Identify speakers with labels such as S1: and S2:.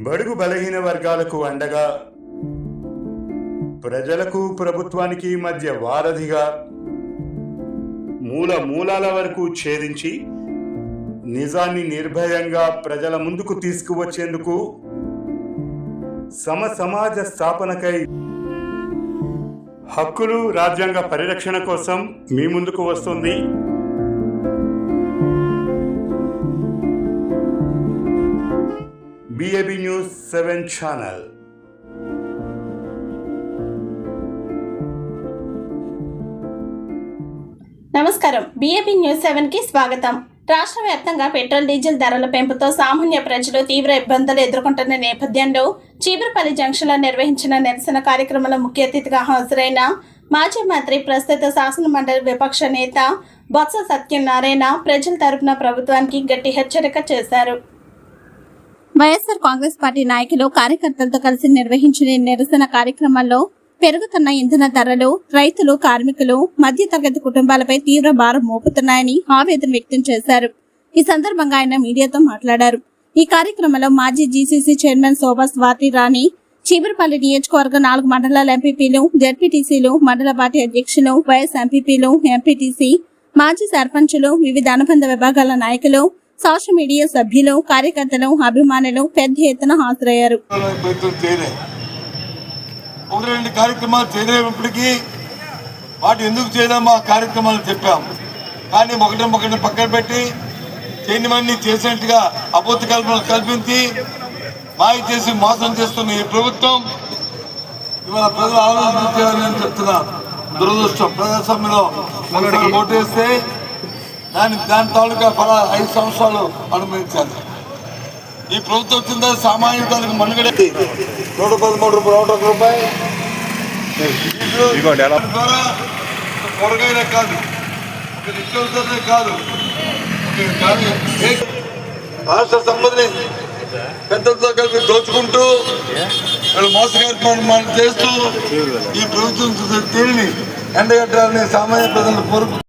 S1: బడుగు బలహీన వర్గాలకు అండగా, ప్రజలకు ప్రభుత్వానికి మధ్య వారధిగా, మూలాల వరకు ఛేదించి నిజాన్ని నిర్భయంగా ప్రజల ముందుకు తీసుకువచ్చేందుకు, సమాజ స్థాపనకై, హక్కులు రాజ్యాంగ పరిరక్షణ కోసం మీ ముందుకు వస్తుంది BAB News 7 ఛానల్.
S2: నమస్కారం. BAB News 7 కి స్వాగతం. రాష్ట్ర వ్యాప్తంగా పెట్రోల్ డీజిల్ ధరల పెంపుతో సామాన్య ప్రజలు తీవ్ర ఇబ్బందులు ఎదుర్కొంటున్న నేపథ్యంలో చీపురుపల్లి జంక్షన్లో నిర్వహించిన నిరసన కార్యక్రమంలో ముఖ్య అతిథిగా హాజరైన మాజీ మంత్రి, ప్రస్తుత శాసన మండలి విపక్ష నేత బొత్స సత్యనారాయణ ప్రజల తరపున ప్రభుత్వానికి గట్టి హెచ్చరిక చేశారు. వైఎస్ఆర్ కాంగ్రెస్ పార్టీ నాయకులు కార్యకర్తలతో కలిసి నిర్వహించిన నిరసన కార్యక్రమంలో పెరుగుతున్న ఇంధన ధరలు రైతులు, కార్మికులు, మధ్యతరగతి కుటుంబాలపై తీవ్ర భారం మోపుతున్నాయని ఆవేదన వ్యక్తం చేశారు. ఈ సందర్భంగా ఆయన మీడియాతో మాట్లాడారు. ఈ కార్యక్రమంలో మాజీ GCC చైర్మన్ శోభా స్వాతి రాణి, చీపురుపల్లి నియోజకవర్గ 4 మండలాల ఎంపీపీలు, జెడ్పీటీసీలు, మండల పార్టీ అధ్యక్షులు, వైఎస్ ఎంపీపీలు, ఎంపీటీసీ, మాజీ సర్పంచులు, వివిధ అనుబంధ విభాగాల నాయకులు, సోషల్ మీడియా సభ్యులు, కార్యకర్తలు, అభిమానులు పెద్ద ఎత్తున హాజరయ్యారు.
S3: ఒకటి రెండు కార్యక్రమాలు చేయలేనప్పటికీ వాటి ఎందుకు చేయలేమో ఆ కార్యక్రమాలు చెప్పాం. కానీ ఒకటి పక్కన పెట్టి చేయనివన్నీ చేసినట్టుగా అబద్ధ కల్పనలు కల్పించి మాయ చేసి మోసం చేస్తున్న ఈ ప్రభుత్వం ఇవాళ ప్రజలు ఆలోచించాలని చెప్తున్నారు. దురదృష్టం. ప్రజాస్వామ్యంలో ఓటేస్తే దాని తాలూకా 5 సంవత్సరాలు అనుభవించాలి. ఈ ప్రభుత్వం వచ్చిందా సామాన్య తాలూకు మనుగడ 113 రూపాయి ద్వారా కూరగాయలే కాదు, ఒక నిత్యావసరాలే కాదు, రాష్ట్ర సంపదని పెద్దలతో కలిపి దోచుకుంటూ మోసగారి చేస్తూ ఈ ప్రభుత్వం తీరిని ఎండగట్టాలని సామాన్య ప్రజలు కోరుకుంటున్నారు.